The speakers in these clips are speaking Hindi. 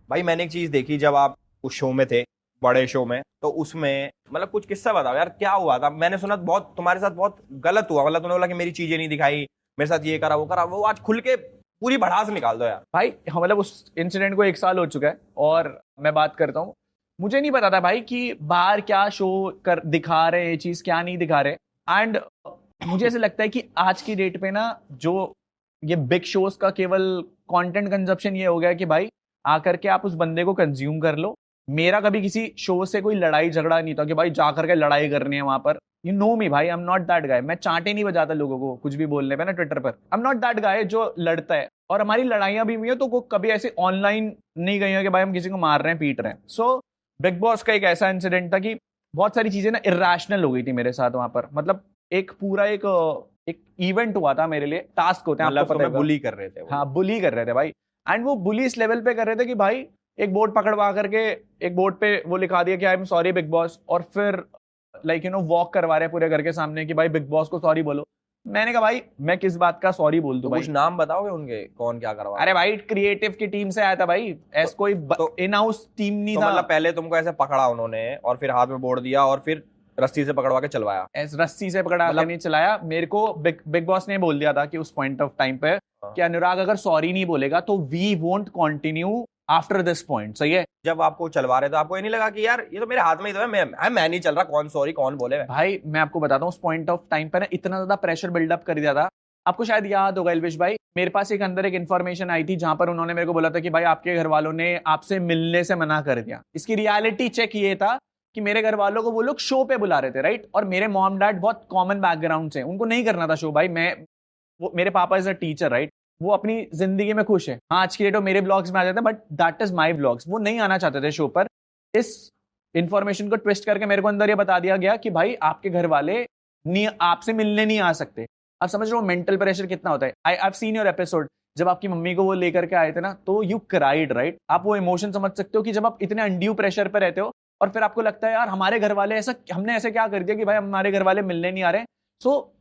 भाई मैंने एक चीज देखी, जब आप उस शो में थे, बड़े शो में, तो उसमें मतलब कुछ किस्सा बताओ यार, क्या हुआ था? मैंने सुना बहुत तुम्हारे साथ बहुत गलत हुआ, मतलब तुमने बोला कि मेरी चीजें नहीं दिखाई, मेरे साथ ये करा वो करा, वो आज खुल के पूरी भड़ास निकाल दो यार। भाई हाँ, मतलब उस इंसिडेंट को 1 साल हो चुका है और मैं बात करता हूँ। मुझे नहीं पता था भाई कि बाहर क्या शो कर दिखा रहे, ये चीज क्या नहीं दिखा रहे। एंड मुझे ऐसे लगता है कि आज की डेट पे ना, जो ये बिग शोज का केवल कंटेंट कंजप्शन ये हो गया कि भाई आकर के आप उस बंदे को कंज्यूम कर लो। मेरा कभी किसी शो से कोई लड़ाई झगड़ा नहीं था कि भाई जाकर के लड़ाई करनी है वहां पर। यू नो मी भाई, I am not that guy. मैं चांटे नहीं बजाता लोगों को कुछ भी बोलने पे ना ट्विटर पर। I am not that guy जो लड़ता है। और हमारी लड़ाइयां भी हुई है तो वो कभी ऐसे ऑनलाइन नहीं गई है कि भाई हम किसी को मार रहे हैं पीट रहे हैं। सो बिग बॉस का एक ऐसा इंसिडेंट था कि बहुत सारी चीजें ना इरेशनल हो गई थी मेरे साथ वहां पर। मतलब एक पूरा एक इवेंट हुआ था मेरे लिए, टास्क होते हैं मतलब आपको पता तुम्हें होगा। बुली कर रहे थे वो हाँ, लोग। बुली कर रहे थे भाई। एंड वो बुली इस लेवल पे कर रहे थे कि भाई एक बोर्ड पकड़वा करके एक बोर्ड पे वो लिखा दिया कि I am sorry big boss, और फिर वॉक करवा रहे हैं पूरे घर के सामने कि भाई बिग बॉस को सॉरी बोलो। मैंने कहा भाई मैं किस बात का सॉरी बोल दूं तो कुछ भाई। नाम बताओगे उनके, कौन क्या करवा अरे रहा भाई क्रिएटिव की टीम से आया था भाई, था? ऐसा कोई तो इन हाउस टीम नहीं तो था। मतलब पहले तुमको ऐसे पकड़ा उन्होंने, और फिर हाथ में बोर्ड दिया, और फिर रस्सी से पकड़वा के चलवाया? रस्सी से पकड़ा के मतलब नहीं चलाया मेरे को। बिग बॉस ने बोल दिया था कि उस पॉइंट ऑफ टाइम पे हाँ। कि अनुराग अगर सॉरी नहीं बोलेगा तो we won't continue after this point. सही है जब आपको चलवा रहे तो आपको ये नहीं लगा कि यार ये तो मेरे हाथ में ही तो है, मैं नहीं चल रहा, कौन सॉरी कौन बोले? भाई, मैं आपको बताता हूँ उस पॉइंट ऑफ टाइम पे ना इतना ज्यादा प्रेशर बिल्डअप कर दिया था। आपको शायद याद होगा एल्विश भाई, मेरे पास एक अंदर एक इन्फॉर्मेशन आई थी जहां पर उन्होंने मेरे को बोला था कि भाई आपके घर वालों ने आपसे मिलने से मना कर दिया। इसकी रियलिटी चेक ये था कि मेरे घर वालों को वो लोग शो पे बुला रहे थे, राइट। और मेरे मॉम डैड बहुत कॉमन बैकग्राउंड से, उनको नहीं करना था शो भाई। वो मेरे पापा इज अ टीचर, राइट। वो अपनी जिंदगी में खुश है। हाँ, आज की डेट में मेरे ब्लॉग्स में आ जाते हैं, but that is my blogs. वो नहीं आना चाहते थे शो पर। इस इंफॉर्मेशन को ट्विस्ट करके मेरे को अंदर ये बता दिया गया कि भाई आपके घर वाले नहीं, आपसे मिलने नहीं आ सकते। आप समझ रहे हो मेंटल प्रेशर कितना होता है। I have seen your episode, जब आपकी मम्मी को वो लेकर के आए थे ना, तो यू क्राइड, राइट। आप वो इमोशन समझ सकते हो कि जब आप इतने अनड्यू प्रेशर पे रहते हो और फिर आपको लगता है यार हमारे घर वाले ऐसा, हमने ऐसे क्या कर दिया कि भाई हमारे घर वाले मिलने नहीं आ रहे। सो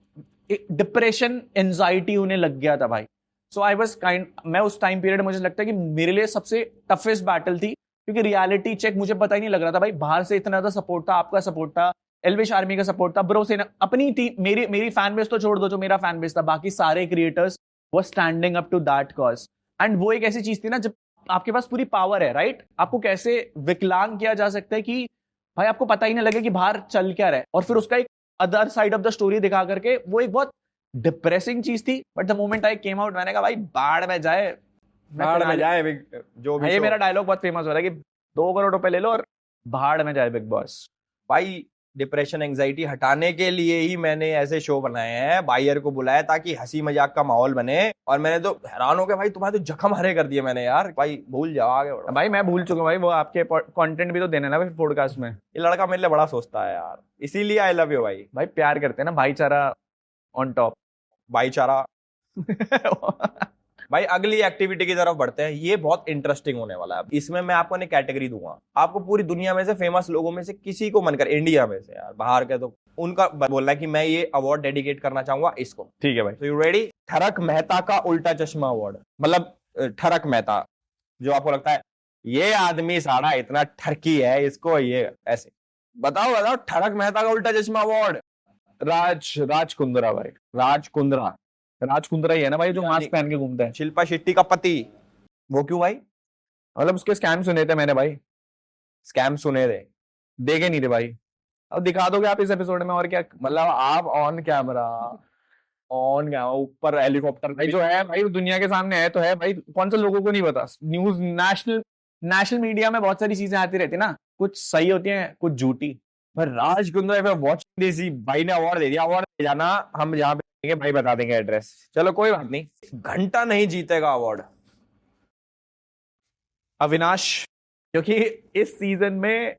डिप्रेशन एंजाइटी उन्हें लग गया था भाई। सो आई वॉज काइंड, मैं उस टाइम पीरियड मुझे लगता है कि मेरे लिए सबसे टफेस्ट बैटल थी, क्योंकि रियलिटी चेक मुझे पता ही नहीं लग रहा था भाई। बाहर से इतना ज्यादा सपोर्ट था, आपका सपोर्ट था, एलविश आर्मी का सपोर्ट था, ब्रो सेना, अपनी टीम, मेरी मेरी फैन बेस तो छोड़ दो, जो मेरा फैन बेस था, बाकी सारे क्रिएटर्स वो standing up to that cause. And वो एक ऐसी चीज थी ना, जब आपके पास पूरी पावर है, राइट, आपको कैसे विकलांग किया जा सकता है कि भाई आपको पता ही ना लगे कि बाहर चल क्या रहा है। और फिर उसका एक other side of the story दिखा करके, वो एक बहुत डिप्रेसिंग चीज थी। But the moment I came out, मैंने कहा भाई बाढ़ में जाए, भाड़ में जाए जो हाँ, भी ये शो। मेरा डायलॉग बहुत फेमस हो रहा है कि 2 करोड़ रुपए ले लो और भाड़ में जाए बिग बॉस। भाई डिप्रेशन एंजाइटी हटाने के लिए ही मैंने ऐसे शो बनाए हैं, बायर को बुलाया ताकि हंसी मजाक का माहौल बने। और मैंने तो हैरान हो गया भाई, तुम्हारे तो जख्म हरे कर दिए मैंने यार। भाई भूल जाओ, आगे बढ़ो। भाई मैं भूल चुका हूँ भाई, वो आपके कंटेंट भी तो देने ना भाई पॉडकास्ट में। ये लड़का मेरे लिए बड़ा सोचता है यार, इसीलिए आई लव यू भाई। भाई प्यार करते हैं ना, भाईचारा ऑन टॉप। भाईचारा। भाई अगली एक्टिविटी की तरफ बढ़ते हैं, ये बहुत इंटरेस्टिंग होने वाला है। इसमें मैं आपको एक कैटेगरी दूंगा, आपको पूरी दुनिया में से फेमस लोगों में से किसी को मन कर, इंडिया में से यार, बाहर के तो उनका बोलना है कि मैं ये अवार्ड डेडिकेट करना चाहूंगा इसको। ठीक है भाई। तो यू रेडी? ठरक मेहता का उल्टा चश्मा अवार्ड। मतलब ठरक मेहता, जो आपको लगता है ये आदमी साड़ा इतना ठरकी है, इसको ये ऐसे बताओ बताओ। ठरक मेहता का उल्टा चश्मा अवार्ड। राज कुंद्रा भाई। राज कुंद्रा। राज कुंद्रा ही है ना भाई, जो मास्क पहन के घूमता है। शिल्पा शेट्टी का पति। वो क्यों भाई? मतलब उसके स्कैम सुने थे मैंने भाई। स्कैम सुने थे? देखे नहीं थे भाई। अब दिखा दोगे आप इस एपिसोड में और क्या? मतलब आप ऑन कैमरा, ऑन कैमरा ऊपर हेलीकॉप्टर भाई जो है भाई, दुनिया के सामने है तो है भाई, कौन सा लोगों को नहीं पता। न्यूज, नेशनल नेशनल मीडिया में बहुत सारी चीजें आती रहती ना, कुछ सही होती हैं कुछ झूठी। पर राज कुंद्रा वॉचिंग दिस, भाई ने अवार्ड दे दिया, अवार्ड दे जाना, हम जहाँ पे देंगे भाई बता देंगे एड्रेस। चलो कोई बात नहीं, घंटा नहीं जीतेगा अवार्ड। अविनाश, क्योंकि इस सीजन में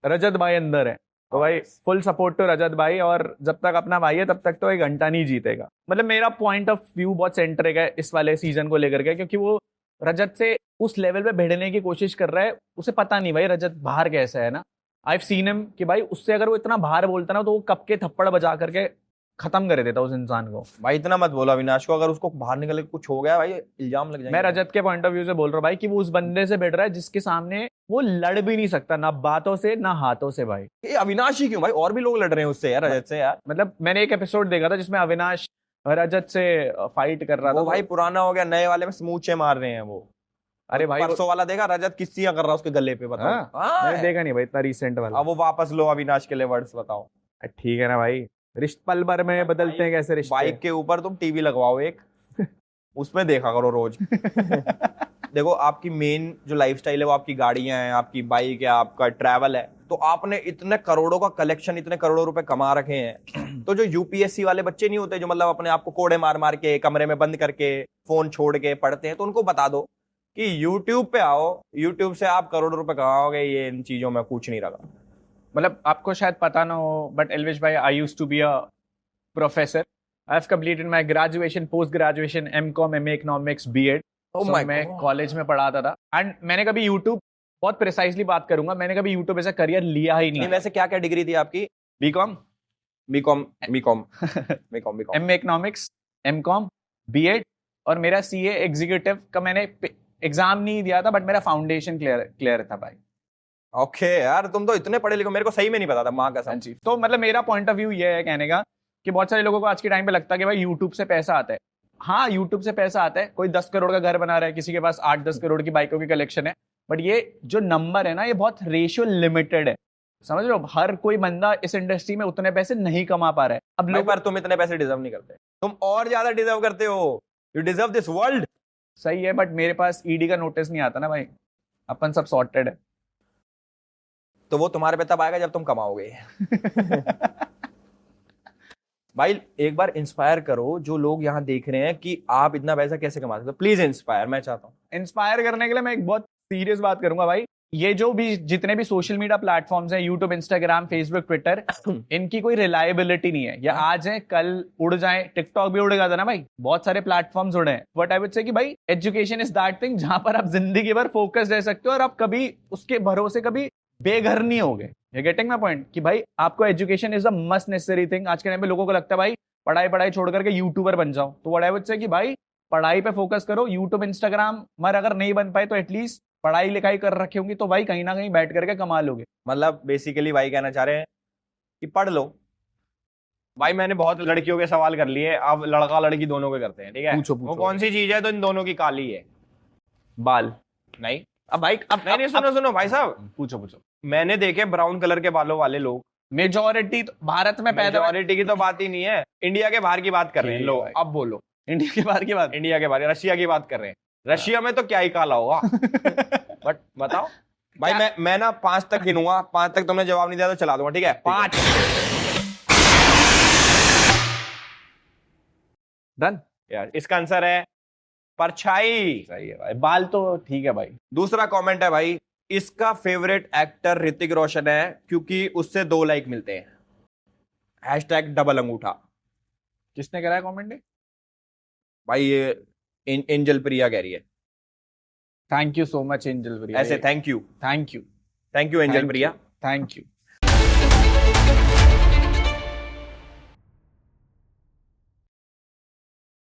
रजत भाई अंदर है, तो भाई फुल सपोर्ट टू रजत भाई। और जब तक अपना भाई है तब तक तो 1 घंटा नहीं जीतेगा। मतलब मेरा पॉइंट ऑफ व्यू बहुत सेंट्रिक है इस वाले सीजन को लेकर के, क्योंकि वो रजत से उस लेवल पे भिड़ने की कोशिश कर रहा है। उसे पता नहीं भाई रजत बाहर कैसा है ना। आई सीन हिम कि भाई उससे अगर वो इतना बाहर बोलता ना, तो वो कब के थप्पड़ बजा करके खत्म कर देता उस इंसान को। भाई इतना मत बोलो अविनाश को, अगर उसको बाहर निकल के कुछ हो गया भाई इल्जाम लग जाएंगे। मैं रजत के पॉइंट ऑफ व्यू से बोल रहा हूँ भाई कि वो उस बंदे से बैठ रहा है जिसके सामने वो लड़ भी नहीं सकता, ना बातों से ना हाथों से भाई। ये अविनाश ही क्यों भाई, और भी लोग लड़ रहे हैं उससे यार, रजत से यार। मतलब मैंने एक एपिसोड देखा था जिसमें अविनाश रजत से फाइट कर रहा था। वो भाई पुराना हो गया, नए वाले में स्मूचे मार रहे हैं वो। अरे भाई परसों वाला देखा, रजत किस्सियां कर रहा है उसके गले पे, बताओ। मैंने देखा नहीं भाई इतना रिसेंट वाला। अब वो वापस लो अविनाश के लिए वर्ड्स बताओ। ठीक है ना भाई, रिश्ते पल भर में बदलते हैं कैसे रिश्ते। बाइक के ऊपर तुम टीवी लगवाओ एक, उसमें देखा करो रोज। देखो आपकी मेन जो लाइफस्टाइल है वो आपकी गाड़ियां हैं, आपकी बाइक है, आपका ट्रैवल है, तो आपने इतने करोड़ों का कलेक्शन, इतने करोड़ों रुपए कमा रखे हैं। तो जो यूपीएससी वाले बच्चे नहीं होते जो मतलब अपने आप को कोड़े मार मार के कमरे में बंद करके फोन छोड़ के पढ़ते हैं, तो उनको बता दो कि यूट्यूब पे आओ, यूट्यूब से आप करोड़ों रुपए कमाओगे, ये इन चीजों में कुछ नहीं रखा। मतलब आपको शायद पता ना हो, बट एल्विश भाई, I used to be a professor. I have completed my graduation, post graduation, MCom, MA economics, BEd. मैं कॉलेज में पढ़ाता था एंड मैंने कभी यूट्यूब, बहुत प्रिसाइसली बात करूंगा, मैंने कभी यूट्यूब ऐसा करियर लिया ही नहीं। वैसे क्या क्या डिग्री थी आपकी? BCom, BCom, BCom, BCom, BCom, MA economics, MCom, BEd, और मेरा सीए एग्जीक्यूटिव का मैंने एग्जाम नहीं दिया था, बट मेरा फाउंडेशन क्लियर था भाई। ओके यार, तुम तो इतने पढ़े लिखे, मेरे को सही में नहीं पता था, माँ कसम। तो मतलब मेरा पॉइंट ऑफ व्यू ये है कहने का कि बहुत सारे लोगों को आज के टाइम पे लगता है कि भाई यूट्यूब से पैसा आता है। हाँ, यूट्यूब से पैसा आता है, कोई 10 करोड़ का घर बना रहा है, किसी के पास 8-10 करोड़ की बाइकों की कलेक्शन है, बट ये जो नंबर है ना, ये बहुत रेशियो लिमिटेड है, समझ लो। हर कोई बंदा इस इंडस्ट्री में उतने पैसे नहीं कमा पा रहा है। अब लोग, पर तुम इतने पैसे डिजर्व नहीं करते, तुम और ज्यादा डिजर्व करते हो। You deserve this world. सही है, बट मेरे पास ईडी का नोटिस नहीं आता ना भाई, अपन सब सॉर्टेड है। तो वो तुम्हारे पे तब आएगा जब तुम कमाओगे। भाई एक बार इंस्पायर करो जो लोग यहाँ देख रहे हैं कि आप इतना पैसा कैसे कमा सकते हो। प्लीज इंस्पायर, मैं चाहता हूँ। इंस्पायर करने के लिए मैं एक बहुत सीरियस बात करूंगा भाई। ये जो भी जितने भी सोशल मीडिया प्लेटफॉर्म्स हैं, यूट्यूब, इंस्टाग्राम, फेसबुक, ट्विटर, इनकी कोई रिलायबिलिटी नहीं है। या आज है कल उड़ जाए। टिकटॉक भी उड़ गया था ना भाई, बहुत सारे प्लेटफॉर्म्स उड़े हैं। बट आई वुड से कि भाई एजुकेशन इज दैट थिंग जहां पर आप जिंदगी भर फोकस रह सकते हो और आप कभी उसके भरोसे कभी बेघर नहीं होगे। यू गेटिंग माय पॉइंट कि भाई आपको education is a must necessary thing. आज के टाइम पे लोगों को लगता है भाई पढ़ाई छोड़ करके यूट्यूबर बन जाओ, तो व्हाट आई वुड से कि भाई पढ़ाई पे फोकस करो। यूट्यूब, इंस्टाग्राम मर अगर नहीं बन पाए तो एटलीस्ट पढ़ाई लिखाई कर रखी होंगी तो भाई कहीं ना कहीं बैठ करके कमा लोगे। मतलब बेसिकली भाई कहना चाह रहे हैं कि पढ़ लो। भाई मैंने बहुत लड़कियों के सवाल कर लिए, अब लड़का लड़की दोनों के करते हैं, ठीक है? पूछो। वो कौन सी चीज है तो इन दोनों की काली है? बाल। नहीं, अब भाई अब नहीं, सुनो भाई साहब, पूछो। मैंने देखे ब्राउन कलर के बालों वाले लोग। मेजॉरिटी तो भारत में पैदा, मेजॉरिटी की तो बात ही नहीं है, इंडिया के बाहर की बात कर रहे हैं लोग। अब बोलो, इंडिया के बाहर की बात, इंडिया के बाहर, रशिया की बात कर रहे हैं। रशिया में तो क्या ही काला होगा। बट बताओ भाई, मैं ना 5 तक गिनूंगा, 5 तक तुमने जवाब नहीं दिया तो चला दूंगा, ठीक है? 5 डन यार। इसका आंसर है परछाई। सही है भाई, बाल तो ठीक है भाई। दूसरा कमेंट है भाई, इसका फेवरेट एक्टर ऋतिक रोशन है क्योंकि उससे 2 लाइक मिलते हैं। हैशटैग डबल अंगूठा। किसने करा है कमेंट? भाई ये एंजल प्रिया कह रही है। Thank you so much angel Priya. ऐसे thank you angel Priya, thank you.